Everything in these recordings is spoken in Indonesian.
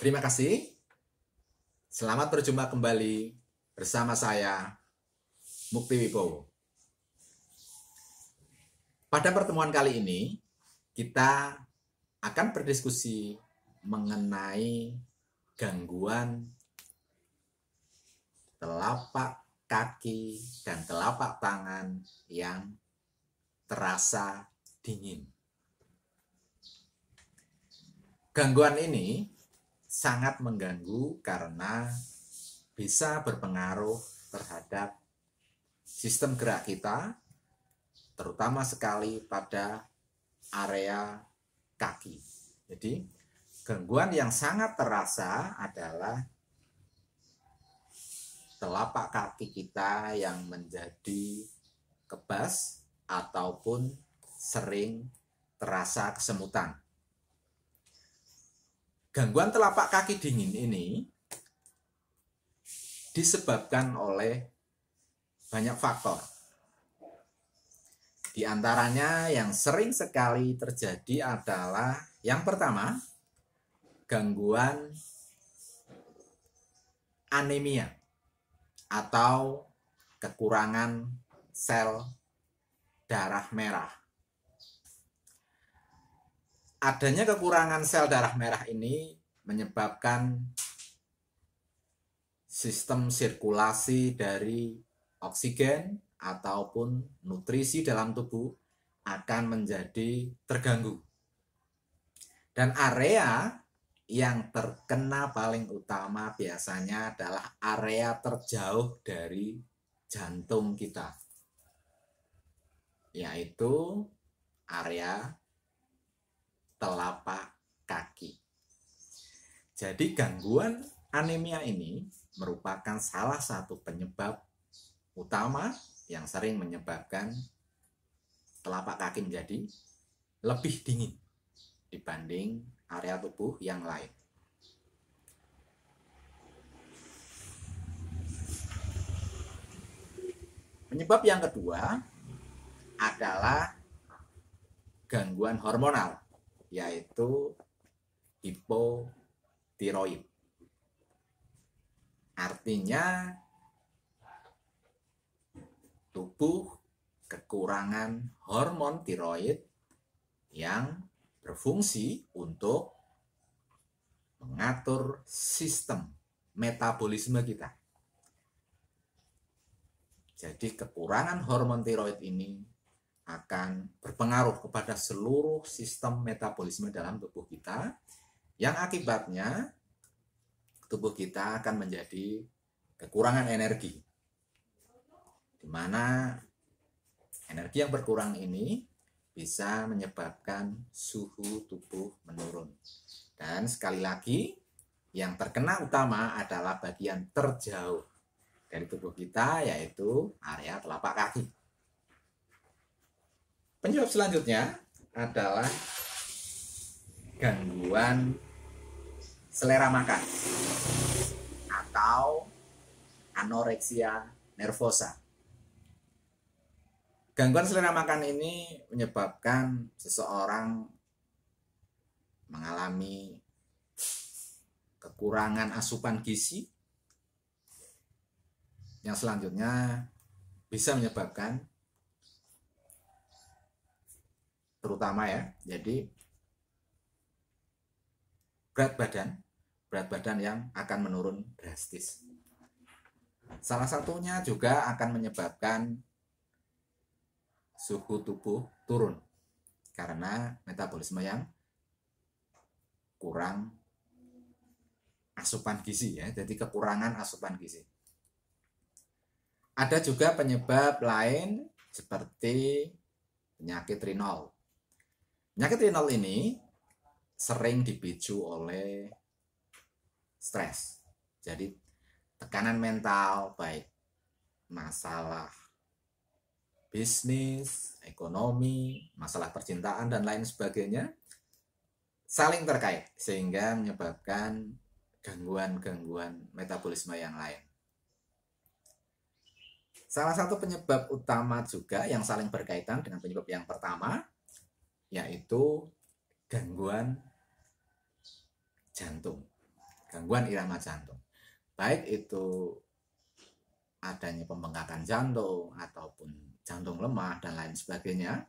Terima kasih. Selamat berjumpa kembali bersama saya, Mukti Wibowo. Pada pertemuan kali ini, kita akan berdiskusi mengenai gangguan telapak kaki dan telapak tangan yang terasa dingin. Gangguan ini sangat mengganggu karena bisa berpengaruh terhadap sistem gerak kita, terutama sekali pada area kaki. Jadi, gangguan yang sangat terasa adalah telapak kaki kita yang menjadi kebas ataupun sering terasa kesemutan. Gangguan telapak kaki dingin ini disebabkan oleh banyak faktor. Di antaranya yang sering sekali terjadi adalah yang pertama, gangguan anemia atau kekurangan sel darah merah. Adanya kekurangan sel darah merah ini menyebabkan sistem sirkulasi dari oksigen ataupun nutrisi dalam tubuh akan menjadi terganggu. Dan area yang terkena paling utama biasanya adalah area terjauh dari jantung kita, yaitu area telapak kaki. Jadi gangguan anemia ini merupakan salah satu penyebab utama yang sering menyebabkan telapak kaki menjadi lebih dingin dibanding area tubuh yang lain. Penyebab yang kedua adalah gangguan hormonal, yaitu hipotiroid. Artinya tubuh kekurangan hormon tiroid yang berfungsi untuk mengatur sistem metabolisme kita. Jadi kekurangan hormon tiroid ini akan berpengaruh kepada seluruh sistem metabolisme dalam tubuh kita, yang akibatnya tubuh kita akan menjadi kekurangan energi, di mana energi yang berkurang ini bisa menyebabkan suhu tubuh menurun. Dan sekali lagi, yang terkena utama adalah bagian terjauh dari tubuh kita, yaitu area telapak kaki. Penyebab selanjutnya adalah gangguan selera makan atau anoreksia nervosa. Gangguan selera makan ini menyebabkan seseorang mengalami kekurangan asupan gizi, yang selanjutnya bisa menyebabkan terutama jadi berat badan yang akan menurun drastis. Salah satunya juga akan menyebabkan suhu tubuh turun karena metabolisme yang kurang asupan gizi, jadi kekurangan asupan gizi. Ada juga penyebab lain seperti penyakit renal. Penyakit renal ini sering dipicu oleh stres. Jadi tekanan mental, baik masalah bisnis, ekonomi, masalah percintaan, dan lain sebagainya, saling terkait sehingga menyebabkan gangguan-gangguan metabolisme yang lain. Salah satu penyebab utama juga yang saling berkaitan dengan penyebab yang pertama, yaitu gangguan jantung. gangguan irama jantung. Baik itu adanya pembengkakan jantung ataupun jantung lemah dan lain sebagainya,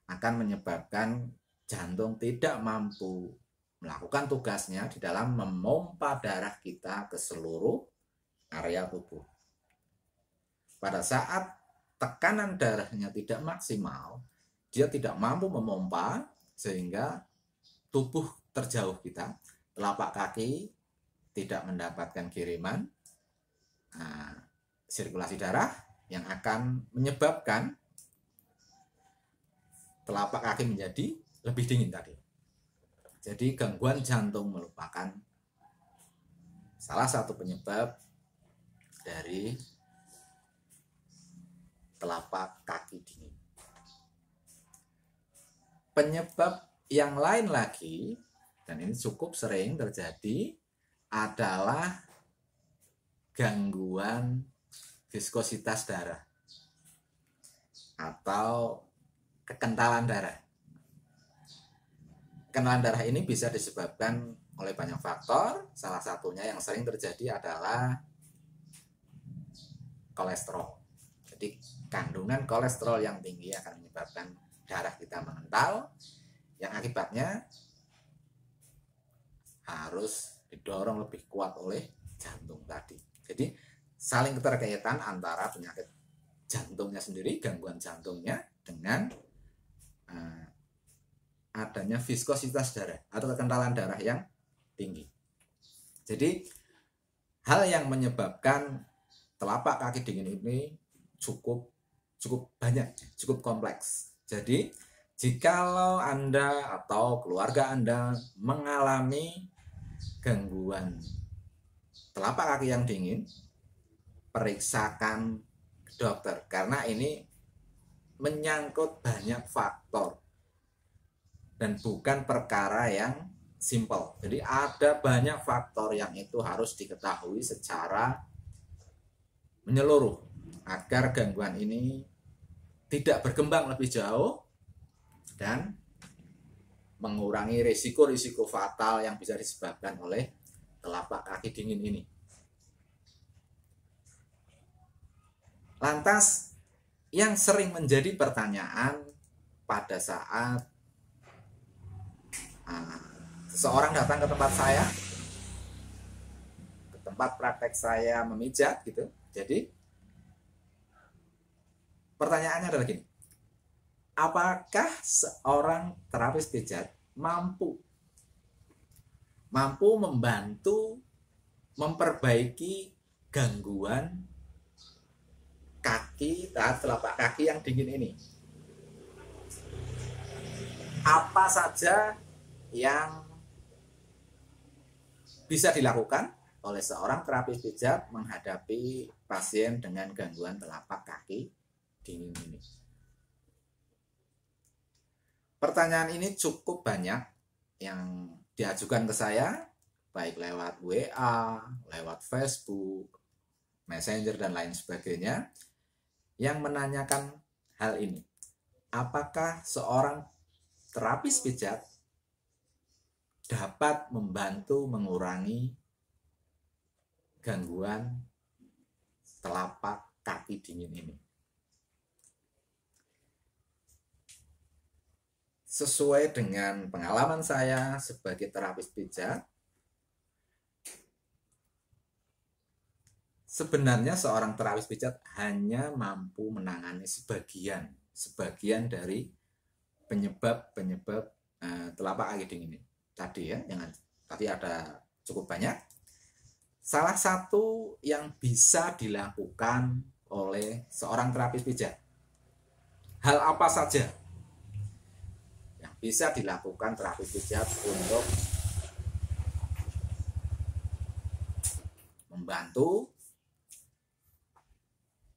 akan menyebabkan jantung tidak mampu melakukan tugasnya di dalam memompa darah kita ke seluruh area tubuh. Pada saat tekanan darahnya tidak maksimal, dia tidak mampu memompa, sehingga tubuh terjauh kita, telapak kaki tidak mendapatkan kiriman sirkulasi darah yang akan menyebabkan telapak kaki menjadi lebih dingin tadi. Jadi gangguan jantung merupakan salah satu penyebab dari telapak kaki dingin. Penyebab yang lain lagi, dan ini cukup sering terjadi, adalah gangguan viskositas darah atau kekentalan darah. Kekentalan darah ini bisa disebabkan oleh banyak faktor. Salah satunya yang sering terjadi adalah kolesterol. Jadi kandungan kolesterol yang tinggi akan menyebabkan darah kita mengental, yang akibatnya harus didorong lebih kuat oleh jantung tadi. Jadi saling keterkaitan antara penyakit jantungnya sendiri, gangguan jantungnya, dengan adanya viskositas darah atau kekentalan darah yang tinggi. Jadi hal yang menyebabkan telapak kaki dingin ini cukup banyak, cukup kompleks. Jadi jikalau Anda atau keluarga Anda mengalami gangguan telapak kaki yang dingin, periksakan ke dokter, karena ini menyangkut banyak faktor dan bukan perkara yang simpel. Jadi ada banyak faktor yang itu harus diketahui secara menyeluruh agar gangguan ini tidak berkembang lebih jauh dan mengurangi risiko-risiko fatal yang bisa disebabkan oleh telapak kaki dingin ini. Lantas, yang sering menjadi pertanyaan pada saat seseorang datang ke tempat saya, ke tempat praktek saya memijat gitu. Jadi pertanyaannya adalah gini: apakah seorang terapis pijat mampu membantu memperbaiki gangguan kaki atau telapak kaki yang dingin ini? Apa saja yang bisa dilakukan oleh seorang terapis pijat menghadapi pasien dengan gangguan telapak kaki dingin ini? Pertanyaan ini cukup banyak yang diajukan ke saya, baik lewat WA, lewat Facebook, Messenger, dan lain sebagainya, yang menanyakan hal ini. Apakah seorang terapis pijat dapat membantu mengurangi gangguan telapak kaki dingin ini? Sesuai dengan pengalaman saya sebagai terapis pijat, sebenarnya seorang terapis pijat hanya mampu menangani sebagian dari penyebab telapak kaki dingin ini tadi ya, yang tadi ada cukup banyak. Salah satu yang bisa dilakukan oleh seorang terapis pijat, hal apa saja yang bisa dilakukan terapis pijat untuk membantu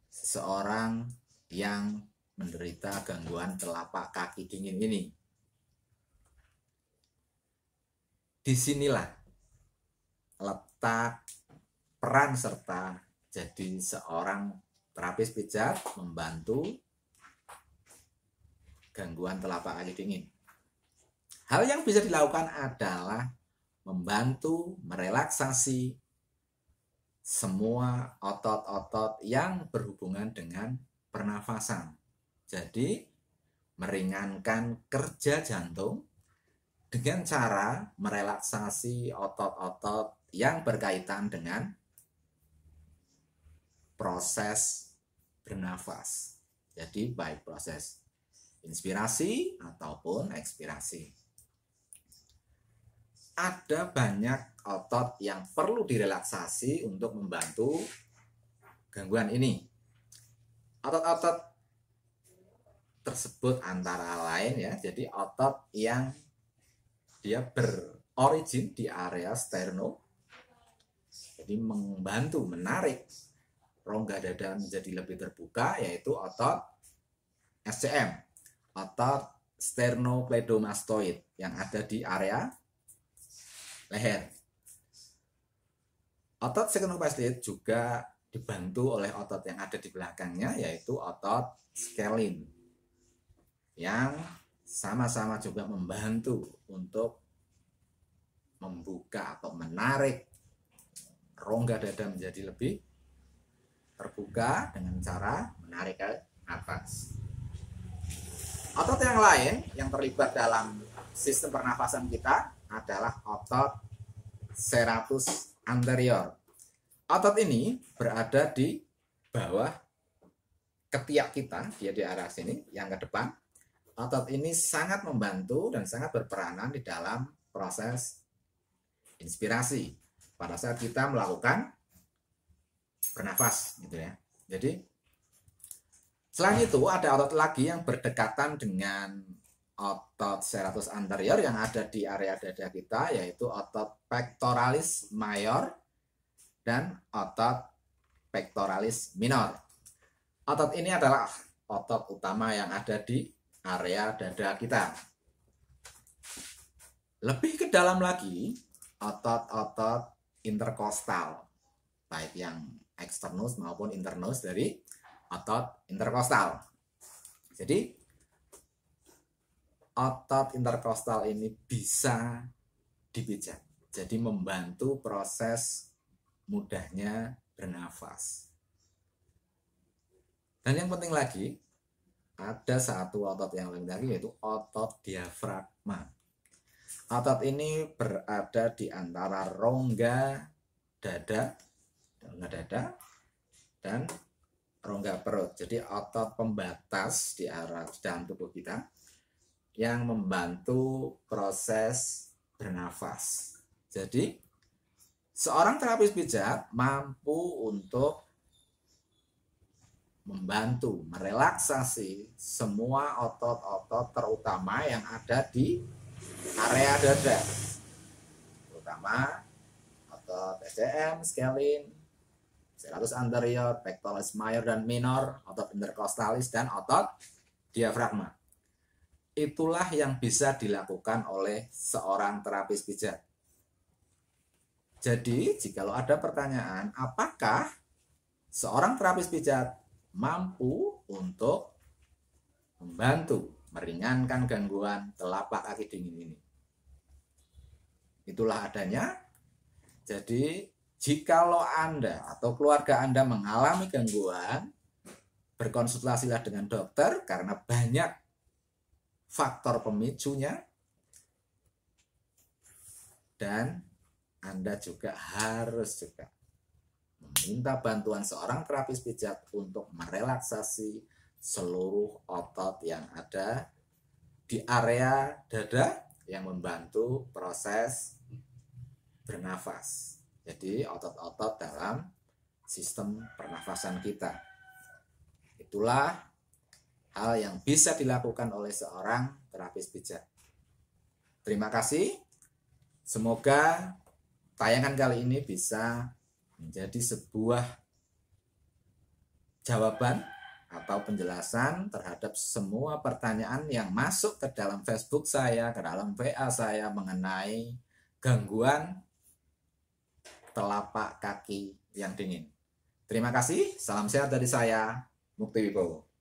seseorang yang menderita gangguan telapak kaki dingin ini? Disinilah letak peran serta jadi seorang terapis pijat membantu gangguan telapak kaki dingin. Hal yang bisa dilakukan adalah membantu merelaksasi semua otot-otot yang berhubungan dengan pernafasan. Jadi, meringankan kerja jantung dengan cara merelaksasi otot-otot yang berkaitan dengan proses bernafas. Jadi, baik proses inspirasi ataupun ekspirasi. Ada banyak otot yang perlu direlaksasi untuk membantu gangguan ini. Otot-otot tersebut antara lain ya, jadi otot yang dia berorigin di area sterno, jadi membantu menarik rongga dada menjadi lebih terbuka, yaitu otot SCM, otot sternocleidomastoid yang ada di area leher. Otot sternocleidomastoid juga dibantu oleh otot yang ada di belakangnya, yaitu otot scalene, yang sama-sama juga membantu untuk membuka atau menarik rongga dada menjadi lebih terbuka dengan cara menarik ke atas. Otot yang lain yang terlibat dalam sistem pernafasan kita adalah otot serratus anterior. Otot ini berada di bawah ketiak kita, dia di arah sini, yang ke depan. Otot ini sangat membantu dan sangat berperanan di dalam proses inspirasi pada saat kita melakukan bernafas, gitu ya. Jadi selain itu ada otot lagi yang berdekatan dengan otot serratus anterior yang ada di area dada kita, yaitu otot pectoralis major dan otot pectoralis minor. Otot ini adalah otot utama yang ada di area dada kita. Lebih ke dalam lagi, otot-otot interkostal, baik yang eksternus maupun internus dari otot interkostal. Jadi otot interkostal ini bisa dipijat, jadi membantu proses mudahnya bernafas. Dan yang penting lagi, ada satu otot yang lain lagi, yaitu otot diafragma. Otot ini berada di antara rongga dada dan rongga perut. Jadi otot pembatas di arah dalam tubuh kita yang membantu proses bernafas. Jadi seorang terapis pijat mampu untuk membantu merelaksasi semua otot-otot terutama yang ada di area dada, terutama otot SCM, scalene, serratus anterior, pectoralis major dan minor, otot intercostalis, dan otot diafragma. Itulah yang bisa dilakukan oleh seorang terapis pijat. Jadi, jikalau ada pertanyaan, apakah seorang terapis pijat mampu untuk membantu meringankan gangguan telapak kaki dingin ini? Itulah adanya. Jadi jikalau Anda atau keluarga Anda mengalami gangguan, berkonsultasilah dengan dokter karena banyak faktor pemicunya, dan Anda juga harus meminta bantuan seorang terapis pijat untuk merelaksasi seluruh otot yang ada di area dada yang membantu proses bernafas. Jadi otot-otot dalam sistem pernafasan kita. Itulah hal yang bisa dilakukan oleh seorang terapis pijat. Terima kasih. Semoga tayangan kali ini bisa menjadi sebuah jawaban atau penjelasan terhadap semua pertanyaan yang masuk ke dalam Facebook saya, ke dalam WA saya mengenai gangguan telapak kaki yang dingin. Terima kasih, salam sehat dari saya, Mukti Wibowo.